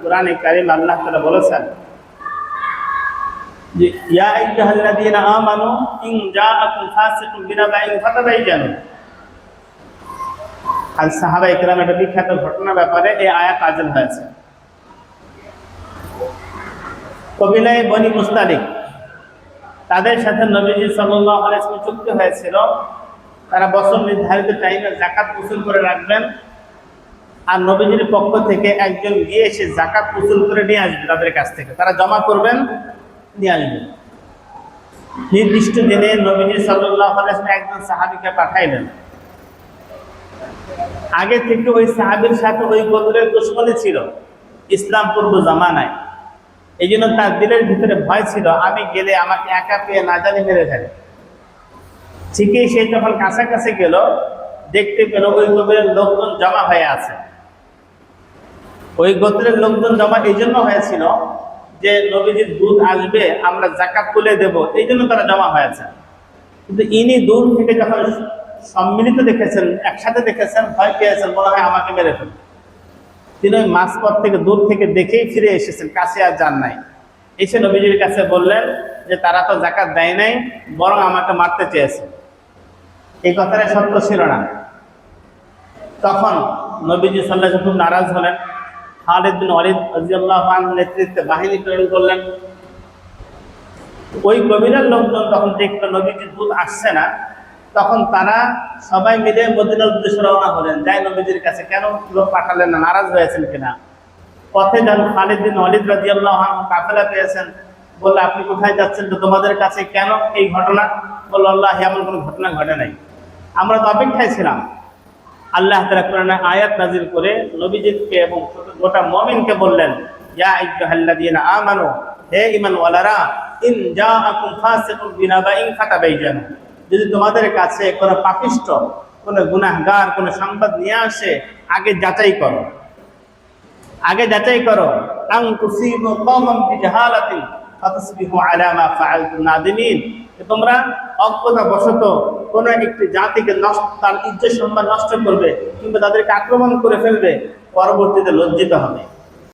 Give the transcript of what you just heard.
কোরআনে কারীম আল্লাহ তাআলা বলেছেন যে ইয়া আইয়ুহাল্লাযীনা আমানু ইন জাআকুম ফাসিকুম বিনাবাইন ফাতাবায়ানু। আর সাহাবায়ে কেরাম একটা বিখ্যাত ঘটনার ব্যাপারে এই আয়াত নাযিল হয়েছে। কবিলায়ে বনি মুস্তালিক তাদের সাথে নবীজি সাল্লাল্লাহু আলাইহি ওয়াসাল্লাম চুক্তি হয়েছিল, তারা বছর নির্ধারিত টাইমে যাকাত উসুল করে রাখবেন, আর নবীজির পক্ষ থেকে একজন গিয়ে এসে যাকাত উসুল করে নিয়ে আসবে তাদের কাছ থেকে, তারা জমা করবেন, নিয়ে আসবেন। নির্দিষ্ট দিনে নবীজি সাল্লাল্লাহু আলাইহি ওয়াসাল্লাম একজন সাহাবীকে পাঠাইলেন। আগে থেকে ওই সাহাবীর সাথে ওই গোত্রের দুশমনী ছিল ইসলাম পূর্ব জামানায়। এই জন্য তার দিলের ভিতরে ভয় ছিল, আমি গেলে আমাকে একা পেয়ে না জানি মেরে ফেলে। ঠিকই সে যখন কাছাকাছি গেল, দেখতে পেল ওই গোত্রের লোকজন জমা হয়ে আছে। ওই গোত্রের লোকজন জমা এই জন্য হয়েছিল যে নবীজির দুধ আসবে, আমরা যাকাত তুলে দেব, এই জন্য তারা জমা হয়েছে। কিন্তু ইনি দূর থেকে যখন সম্মিলিত দেখেছেন, একসাথে দেখেছেন, ভয় পেয়েছেন, মনে হয় আমাকে মেরে ফেলবে। তিনি ওই মাঝপথ থেকে দূর থেকে দেখেই ফিরে এসেছেন, কাছে আর যান নাই। এসে নবীজির কাছে বললেন যে তারা তো যাকাত দেয় নাই, বরং আমাকে মারতে চেয়েছে। এই কথাটা সত্য ছিল না। তখন নবীজি সাল্লাল্লাহু আলাইহি ওয়াসাল্লাম খুব নারাজ হলেন। খালিদ বিন ওয়ালিদ রাদিয়াল্লাহু আনহু নেতৃত্বে বাহিনী প্রেরণ করলেন। ওই কবিলার লোকজন তখন দেখলো নবীজির দূত আসছে না, তখন তারা সবাই মিলে মদিনার উদ্দেশ্যে রওনা হলেন। যাই নবীজির কাছে কেন লোক পাঠালেন না, নারাজ হয়েছেন কিনা। পথে যখন খালিদ বিন ওয়ালিদ রাদিয়াল্লাহু আনহু কাফেলা পেয়েছেন, বলল আপনি কোথায় যাচ্ছেন, তো তোমাদের কাছে কেন এই ঘটনা? বলল আল্লাহ, এমন কোনো ঘটনা ঘটে নাই, আমরা তো অপেক্ষায় ছিলাম। আল্লাহ তাআলা কোরআনে আয়াত নাযিল করে নবীজিকে এবং গোটা মুমিনকে বললেন, ইয়া আইয়ুহাল্লাযীনা আমানু, হে ঈমানওয়ালারা, ইন জাআকুম ফাসিকুম বিনাবাইন ফাতাবায়ানু, যদি তোমাদের কাছে কোনো পাপিষ্ঠ, কোনো গুনাহগার কোনো সংবাদ নিয়ে আসে, আগে যাচাই করো, আগে যাচাই করো। আন তুসিবু কওমান বিজাহালাতিন ফাতাসবিহু আলা মা ফাআলতুম নাদিমিন, তোমরা অজ্ঞতাবশত কোনো একটি জাতিকে তার ইজ্জত সম্মান নষ্ট করবে কিংবা তাদেরকে আক্রমণ করে ফেলবে, পরবর্তীতে লজ্জিত হবে।